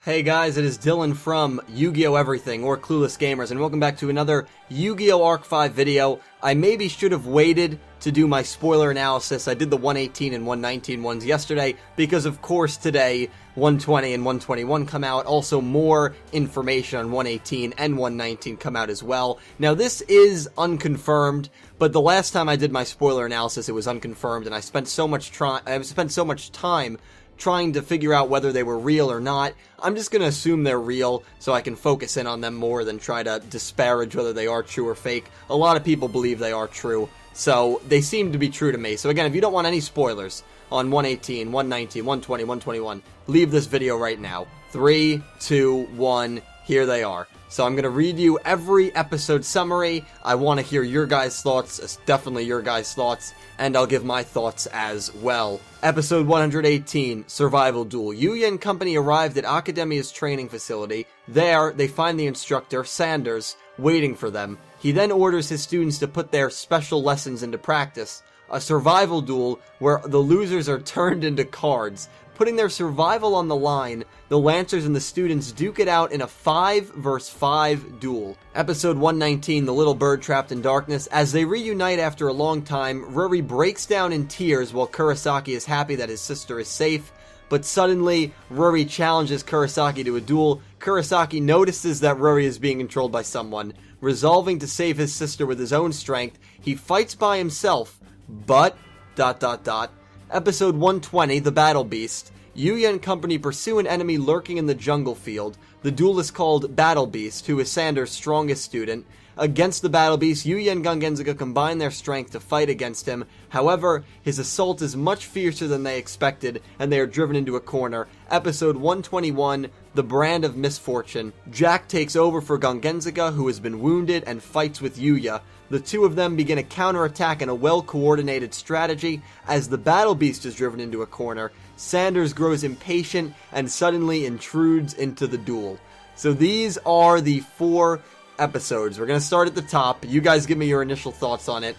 Hey guys, it is Dylan from Yu-Gi-Oh! Everything, or Clueless Gamers, and welcome back to another Yu-Gi-Oh! Arc 5 video. I maybe should have waited to do my spoiler analysis. I did the 118 and 119 ones yesterday, because of course today, 120 and 121 come out. Also, more information on 118 and 119 come out as well. Now, this is unconfirmed, but the last time I did my spoiler analysis, it was unconfirmed, and I spent so much time trying to figure out whether they were real or not. I'm just going to assume they're real so I can focus in on them more than try to disparage whether they are true or fake. A lot of people believe they are true, so they seem to be true to me. So again, if you don't want any spoilers on 118, 119, 120, 121, leave this video right now. 3, 2, 1, here they are. So I'm going to read you every episode summary. I want to hear your guys' thoughts, definitely your guys' thoughts, and I'll give my thoughts as well. Episode 118, Survival Duel. Yugi and company arrived at Academia's training facility. There, they find the instructor, Sanders, waiting for them. He then orders his students to put their special lessons into practice. A survival duel where the losers are turned into cards. Putting their survival on the line, the Lancers and the students duke it out in a 5 vs 5 duel. Episode 119, The Little Bird Trapped in Darkness. As they reunite after a long time, Rory breaks down in tears while Kurosaki is happy that his sister is safe. But suddenly, Rory challenges Kurosaki to a duel. Kurosaki notices that Rory is being controlled by someone. Resolving to save his sister with his own strength, he fights by himself, but... Episode 120, The Battle Beast. Yugi and company pursue an enemy lurking in the jungle field. The duel is called Battle Beast, who is Sanders' strongest student. Against the Battle Beast, Yugi and Gangenzaka combine their strength to fight against him. However, his assault is much fiercer than they expected, and they are driven into a corner. Episode 121, The Brand of Misfortune. Jack takes over for Gangenzaka, who has been wounded, and fights with Yuya. The two of them begin a counterattack in a well-coordinated strategy. As the Battle Beast is driven into a corner, Sanders grows impatient and suddenly intrudes into the duel. So these are the 4 episodes. We're going to start at the top. You guys give me your initial thoughts on it.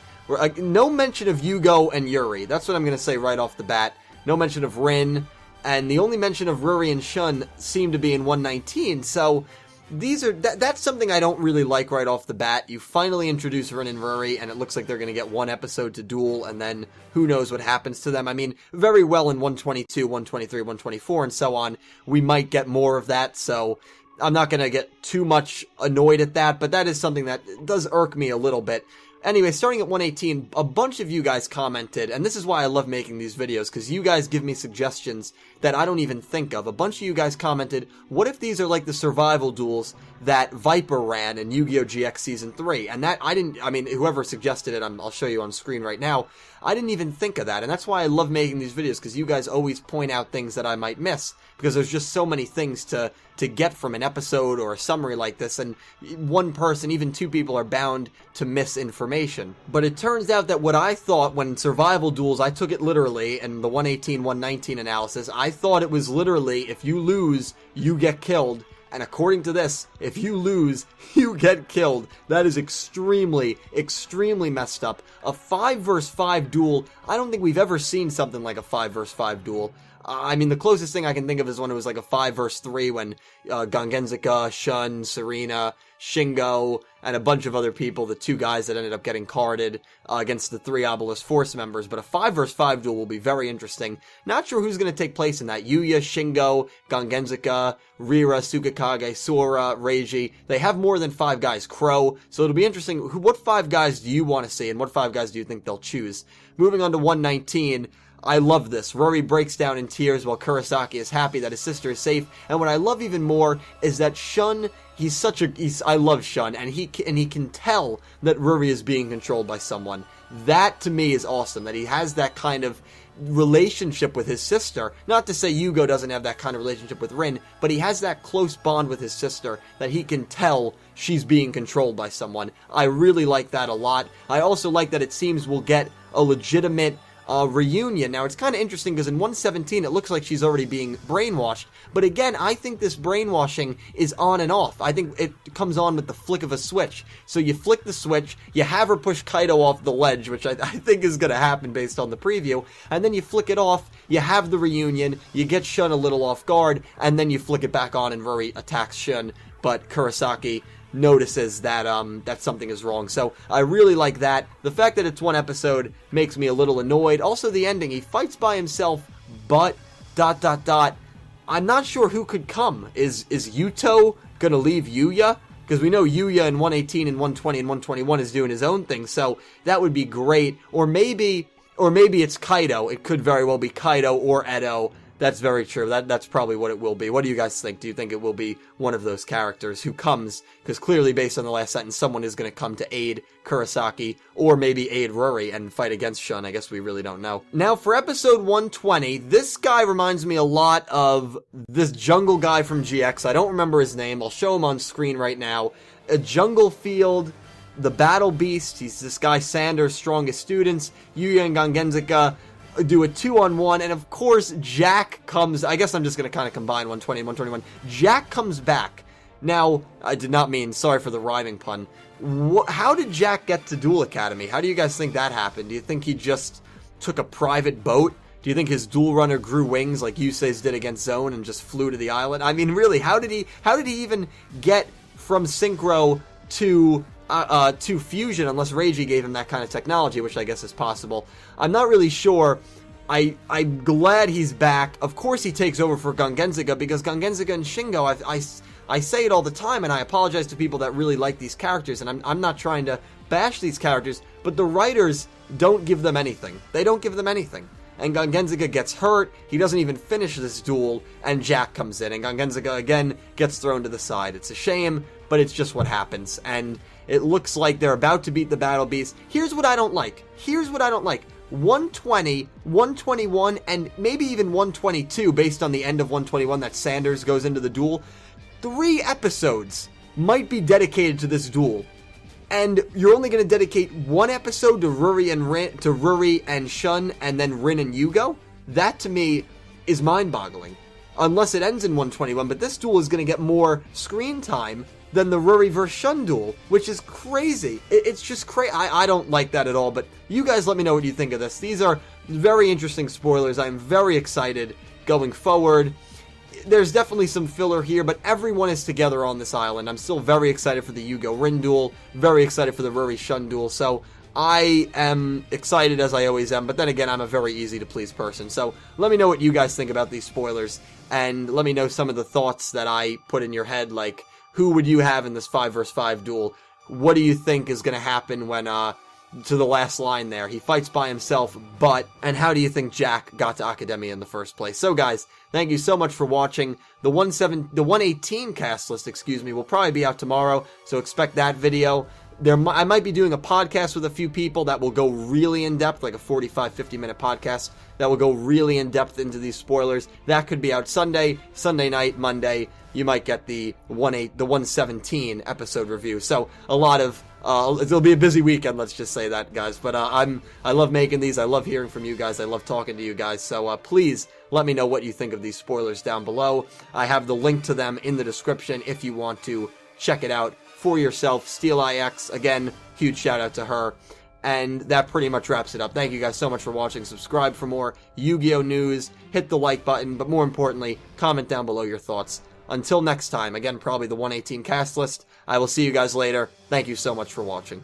No mention of Yugo and Yuri. That's what I'm going to say right off the bat. No mention of Rin. And the only mention of Rory and Shun seem to be in 119. So that's something I don't really like right off the bat. You finally introduce Rin and Rory, and it looks like they're going to get one episode to duel, and then who knows what happens to them. I mean, very well in 122, 123, 124, and so on, we might get more of that, so I'm not going to get too much annoyed at that, but that is something that does irk me a little bit. Anyway, starting at 118, a bunch of you guys commented, and this is why I love making these videos, because you guys give me suggestions that I don't even think of. A bunch of you guys commented, what if these are like the survival duels that Viper ran in Yu-Gi-Oh! GX Season 3? And that, whoever suggested it, I'll show you on screen right now, I didn't even think of that, and that's why I love making these videos, because you guys always point out things that I might miss, because there's just so many things to get from an episode or a summary like this, and one person, even 2 people, are bound to miss information. But it turns out that what I thought when survival duels, I took it literally, in the 118, 119 analysis, I thought it was literally, if you lose, you get killed. And according to this, if you lose, you get killed. That is extremely, extremely messed up. A 5 vs 5 duel, I don't think we've ever seen something like a 5 vs 5 duel. I mean, the closest thing I can think of is when it was like a 5 vs 3 when Gangenzaka, Shun, Serena, Shingo, and a bunch of other people, the 2 guys that ended up getting carded against the 3 Obelisk Force members. But a 5 vs 5 duel will be very interesting. Not sure who's going to take place in that. Yuya, Shingo, Gangenzaka, Rira, Tsukakage, Sora, Reiji. They have more than 5 guys. Crow. So it'll be interesting. What 5 guys do you want to see, and what 5 guys do you think they'll choose? Moving on to 119. I love this. Rory breaks down in tears while Kurosaki is happy that his sister is safe. And what I love even more is that Shun, I love Shun, and he can tell that Rory is being controlled by someone. That to me is awesome, that he has that kind of relationship with his sister. Not to say Yugo doesn't have that kind of relationship with Rin, but he has that close bond with his sister that he can tell she's being controlled by someone. I really like that a lot. I also like that it seems we'll get a legitimate reunion. Now, it's kind of interesting because in 117, it looks like she's already being brainwashed. But again, I think this brainwashing is on and off. I think it comes on with the flick of a switch. So you flick the switch, you have her push Kaido off the ledge, which I think is going to happen based on the preview, and then you flick it off, you have the reunion, you get Shun a little off guard, and then you flick it back on and Rory attacks Shun, but Kurosaki notices that that something is wrong. So I really like that. The fact that it's one episode makes me a little annoyed. Also the ending, he fights by himself, but ... I'm not sure who could come. Is Yuto gonna leave Yuya? Because we know Yuya in 118 and 120 and 121 is doing his own thing, so that would be great. Or maybe it's Kaido. It could very well be Kaido or Edo. That's very true. That's probably what it will be. What do you guys think? Do you think it will be one of those characters who comes? Because clearly, based on the last sentence, someone is going to come to aid Kurosaki, or maybe aid Rory and fight against Shun. I guess we really don't know. Now, for episode 120, this guy reminds me a lot of this jungle guy from GX. I don't remember his name. I'll show him on screen right now. A jungle field, the battle beast. He's this guy, Sanders' strongest students. Yuya and Gangenzaka do a 2-on-1, and of course, Jack comes. I guess I'm just going to kind of combine 120 and 121. Jack comes back. Now, I did not mean, sorry for the rhyming pun. How did Jack get to Duel Academy? How do you guys think that happened? Do you think he just took a private boat? Do you think his duel runner grew wings like Yusei's did against Zone and just flew to the island? I mean, really, how did he even get from Synchro to Fusion, unless Reiji gave him that kind of technology, which I guess is possible. I'm not really sure. I'm glad he's back. Of course he takes over for Gangenzaka, because Gangenzaka and Shingo, I say it all the time, and I apologize to people that really like these characters, and I'm not trying to bash these characters, but the writers don't give them anything. They don't give them anything. And Gangenzaka gets hurt, he doesn't even finish this duel, and Jack comes in, and Gangenzaka again gets thrown to the side. It's a shame, but it's just what happens, and it looks like they're about to beat the Battle Beast. Here's what I don't like. 120, 121, and maybe even 122, based on the end of 121 that Sanders goes into the duel. 3 episodes might be dedicated to this duel. And you're only going to dedicate 1 episode to Ruri and Shun, and then Rin and Yugo? That, to me, is mind-boggling. Unless it ends in 121, but this duel is going to get more screen time than the Ruri vs. Shun duel, which is crazy. It's just crazy. I don't like that at all, but you guys let me know what you think of this. These are very interesting spoilers. I'm very excited going forward. There's definitely some filler here, but everyone is together on this island. I'm still very excited for the Yugo-Rin duel, very excited for the Ruri-Shun duel, so I am excited as I always am, but then again, I'm a very easy-to-please person. So let me know what you guys think about these spoilers, and let me know some of the thoughts that I put in your head, like, who would you have in this 5 vs. 5 duel? What do you think is going to happen when, to the last line there, he fights by himself, but, and how do you think Jack got to Academia in the first place? So guys, thank you so much for watching. The 118 cast list, will probably be out tomorrow, so expect that video. I might be doing a podcast with a few people that will go really in-depth, like a 45-50 minute podcast that will go really in-depth into these spoilers. That could be out Sunday night, Monday. You might get the 117 episode review. So a lot of it'll be a busy weekend, let's just say that, guys. But I love making these. I love hearing from you guys. I love talking to you guys. So please let me know what you think of these spoilers down below. I have the link to them in the description if you want to check it out for yourself. SteelIX, again, huge shout out to her. And that pretty much wraps it up. Thank you guys so much for watching. Subscribe for more Yu-Gi-Oh! News. Hit the like button, but more importantly, comment down below your thoughts. Until next time, again, probably the 118 cast list. I will see you guys later. Thank you so much for watching.